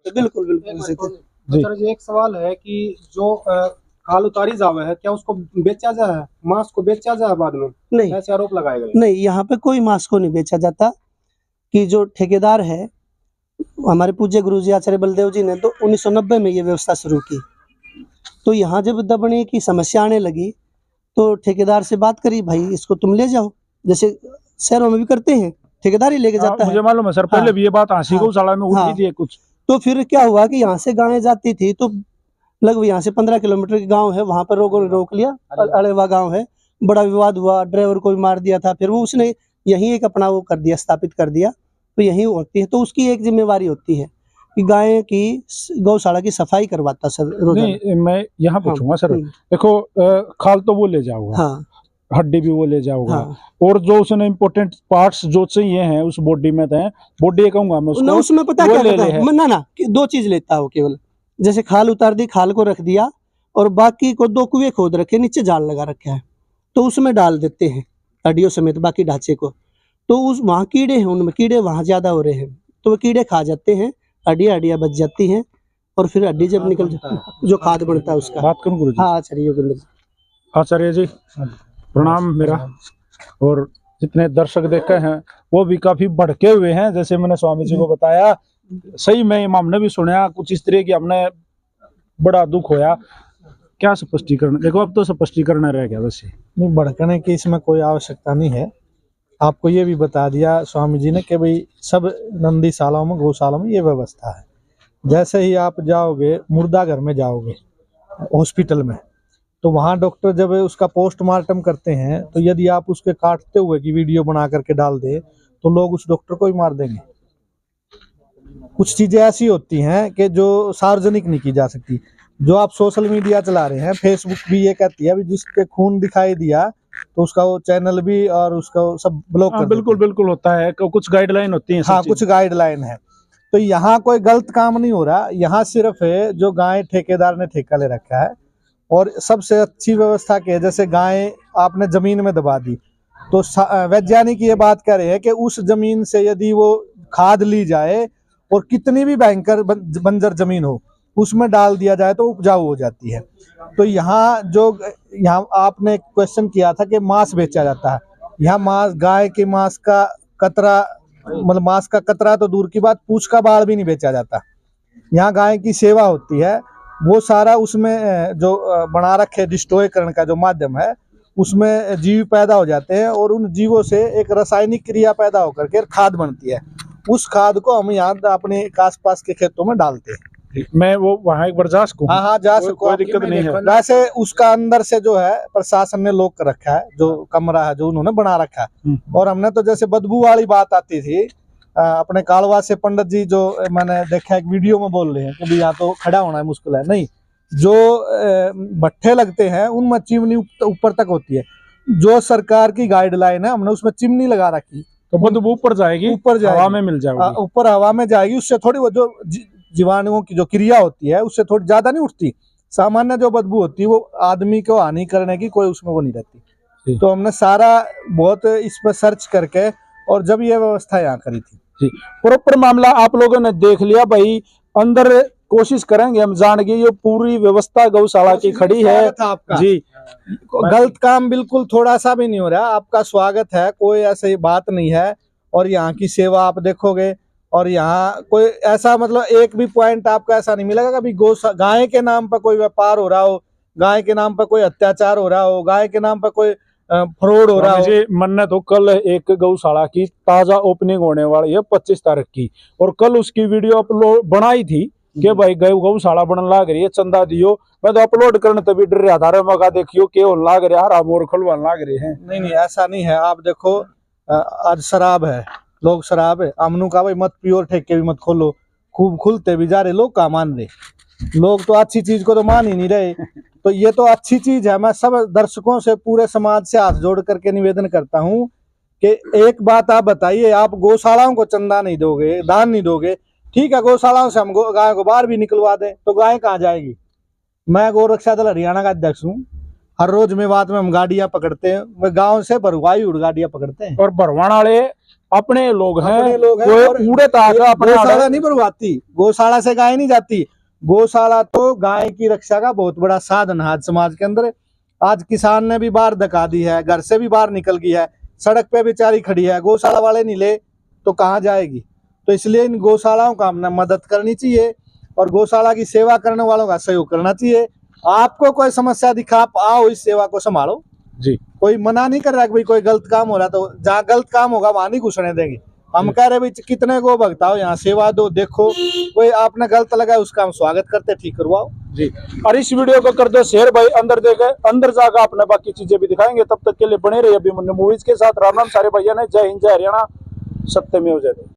बिल्कुल बिल्कुल सर जी एक सवाल है कि जो खाल उतारी जावे है, क्या उसको बेचा जाए, मांस को बेचा जाए बाद में? नहीं ऐसे आरोप लगाए गए। नहीं, यहाँ पे कोई मांस को नहीं बेचा जाता। कि जो ठेकेदार है, हमारे पूज्य गुरुजी आचार्य बलदेव जी ने तो 1990 में ये व्यवस्था शुरू की। तो यहाँ जब दबने की समस्या आने लगी तो ठेकेदार से बात करी, भाई इसको तुम ले जाओ, जैसे शहरों में भी करते हैं, ठेकेदार ही लेके जाता है। मुझे मालूम है सर, पहले भी ये बात हांसी गौशाला में उठी थी कुछ। तो फिर क्या हुआ कि यहाँ से गायें जाती थी, तो लगभग यहाँ से 15 किलोमीटर के गांव है, वहां पर रोक लिया, अड़ेवा गांव है, बड़ा विवाद हुआ, ड्राइवर को भी मार दिया था। फिर वो उसने यहीं एक अपना वो कर दिया, स्थापित कर दिया, तो यहीं होती है। तो उसकी एक जिम्मेवारी होती है कि गाय की गौशाला की सफाई करवाता सर रोजाना। नहीं, मैं यहाँ पूछूंगा सर, देखो खाल तो वो ले जाओगा, हाँ, हड्डी भी वो ले जाओगा, हाँ, और जो उसने इम्पोर्टेंट पार्ट्स जो चाहिए हैं उस बॉडी में, बॉडी कहूंगा मैं उसको, उसमें पता क्या करता है ना, दो चीज लेता हो केवल। जैसे खाल उतार दी, खाल को रख दिया, और बाकी को 2 कुएं खोद रखे, नीचे जाल लगा रखा है, तो उसमें डाल देते हैं हड्डियों समेत बाकी ढांचे को। तो उस वहाँ कीड़े हैं, उनमें कीड़े वहाँ ज्यादा हो रहे हैं, तो वो कीड़े खा जाते हैं, हड्डियाँ बच जाती हैं, और फिर हड्डी जब निकल जो खाद बनता है उसका। बात करूँ गुरुजी? हाँ आचार्य, आचार्य जी प्रणाम मेरा। और जितने दर्शक देखे हैं वो भी काफी भड़के हुए हैं, जैसे मैंने स्वामी जी को बताया, सही में इमाम ने भी सुना कुछ इस तरह की, हमने बड़ा दुख होया। क्या स्पष्टीकरण, देखो अब तो स्पष्टीकरण रह गया, वैसे नहीं, भड़कने की इसमें कोई आवश्यकता नहीं है। आपको ये भी बता दिया स्वामी जी ने कि भाई सब नंदीशालाओं में, गौशालाओं में ये व्यवस्था है। जैसे ही आप जाओगे मुर्दा घर में जाओगे हॉस्पिटल में, तो वहाँ डॉक्टर जब उसका पोस्टमार्टम करते हैं, तो यदि आप उसके काटते हुए की वीडियो बना करके डाल दे तो लोग उस डॉक्टर को ही मार देंगे। कुछ चीजें ऐसी होती हैं कि जो सार्वजनिक नहीं की जा सकती। जो आप सोशल मीडिया चला रहे हैं, फेसबुक भी ये कहती है जिसके खून दिखाई दिया तो उसका वो चैनल भी और उसका सब ब्लॉक कर बिल्कुल बिल्कुल होता है, कुछ गाइडलाइन होती है। हाँ, कुछ गाइडलाइन है। तो यहाँ कोई गलत काम नहीं हो रहा, यहाँ सिर्फ है जो गाय ठेकेदार ने ठेका ले रखा है। और सबसे अच्छी व्यवस्था क्या है, जैसे गाय आपने जमीन में दबा दी, तो वैज्ञानिक ये बात कह रहे हैं कि उस जमीन से यदि वो खाद ली जाए और कितनी भी भयंकर बंजर जमीन हो उसमें डाल दिया जाए तो उपजाऊ हो जाती है। तो यहाँ आपने क्वेश्चन किया था कि मांस बेचा जाता है, यहाँ मांस, गाय के मांस का कतरा, मतलब मांस का कतरा तो दूर की बात, पूंछ का बाल भी नहीं बेचा जाता। यहाँ गाय की सेवा होती है, वो सारा उसमें जो बना रखे डिस्ट्रॉयकरण का जो माध्यम है, उसमें जीव पैदा हो जाते हैं और उन जीवों से एक रासायनिक क्रिया पैदा होकर के खाद बनती है। उस खाद को हम यहाँ अपने आसपास के खेतों में डालते हैं। मैं वो वहाँ एक बार जा सकूँ? हाँ जा सको, कोई दिक्कत नहीं है। वैसे उसका अंदर से जो है प्रशासन ने लॉक कर रखा है, जो कमरा है जो उन्होंने बना रखा है। और हमने तो जैसे बदबू वाली बात आती थी, अपने कालवा से पंडित जी जो मैंने देखा एक वीडियो में बोल रहे हैं कि यहाँ तो खड़ा होना है मुश्किल है, नहीं, जो भट्ठे लगते हैं उनमें चिमनी ऊपर तक होती है। जो सरकार की गाइडलाइन है हमने उसमें चिमनी लगा रखी, तो बदबू ऊपर जाएगी, ऊपर जाएगी, हवा में मिल जाएगी, ऊपर हवा में जाएगी। उससे थोड़ी वो जो जीवाणुओं की जो क्रिया होती है उससे थोड़ी ज्यादा नहीं उठती। सामान्य जो बदबू होती है वो आदमी को हानि करने की कोई उसमें वो नहीं रहती। तो हमने सारा बहुत इस पर सर्च करके और जब ये व्यवस्था यहाँ करी थी। प्रॉपर मामला आप लोगों ने देख लिया भाई, अंदर कोशिश करेंगे हम जान के, ये पूरी व्यवस्था गौशाला की खड़ी है जी। गलत काम बिल्कुल थोड़ा सा भी नहीं हो रहा, आपका स्वागत है, कोई ऐसी बात नहीं है। और यहाँ की सेवा आप देखोगे, और यहाँ कोई ऐसा मतलब एक भी पॉइंट आपको ऐसा नहीं मिलेगा कभी गाय के नाम पर कोई व्यापार हो रहा हो, गाय के नाम पर कोई अत्याचार हो रहा हो, गाय के नाम पर कोई फ्रॉड हो रहा हो। मन तो कल एक गौशाला की ताजा ओपनिंग होने वाली है 25 तारीख की, और कल उसकी वीडियो अपलोड बनाई थी कि भाई गौशाला बनने लाग रही है, चंदा दियो। मैं तो अपलोड करने तभी डर रहा था, मगा देखियो के लाग रहे हरा मोर खलवान लाग रहे हैं। नहीं ऐसा नहीं है। आप देखो आज शराब है, लोग शराब है, अमनू का भाई मत पियो, ठेके भी मत खोलो, खूब खुलते भी जा रहे, लोग का मान रहे। लोग तो अच्छी चीज को तो मान ही नहीं रहे। तो ये तो अच्छी चीज है। मैं सब दर्शकों से, पूरे समाज से हाथ जोड़ करके निवेदन करता हूँ कि एक बात आप बताइए, आप गौशालाओं को चंदा नहीं दोगे, दान नहीं दोगे, ठीक है, गौशालाओं से हम गाय को बाहर भी निकलवा दें तो गाय कहाँ जाएगी। मैं गौरक्षा दल हरियाणा का अध्यक्ष हूँ। हर रोज में बात में हम गाड़ियां पकड़ते हैं, गाँव से भरवाई उड़ गाड़ियां पकड़ते हैं। और भरवाण वाले अपने लोग हैं, अपने लोग हैं। वो और कूड़े ताक अपने गौशाला नहीं भरवाती, गौशाला से गाय नहीं जाती। गौशाला तो गाय की रक्षा का बहुत बड़ा साधन है आज समाज के अंदर। आज किसान ने भी बाहर धका दी है, घर से भी बाहर निकल गई है, सड़क पे बेचारी खड़ी है, गौशाला वाले नहीं ले तो कहाँ जाएगी। तो इसलिए इन गौशालाओं का हमने मदद करनी चाहिए और गौशाला की सेवा करने वालों का सहयोग करना चाहिए। आपको कोई समस्या दिखा, आप आओ, इस सेवा को संभालो जी। कोई मना नहीं कर रहा कि भाई कोई गलत काम हो रहा, तो जहाँ गलत काम होगा वहां नहीं घुसने देंगे। हम कह रहे भाई कितने को भगताओ, यहाँ सेवा दो, देखो कोई आपने गलत लगा उसका हम स्वागत करते, ठीक करवाओ जी। और इस वीडियो को कर दो शेयर भाई, अंदर देखे, अंदर जाकर अपने बाकी चीजें भी दिखाएंगे। तब तक के लिए बने रहिए अभिमन्यु मूवीज के साथ। राम राम सारे भैया ने, जय हिंद, जय हरियाणा, सत्यमेव जयते।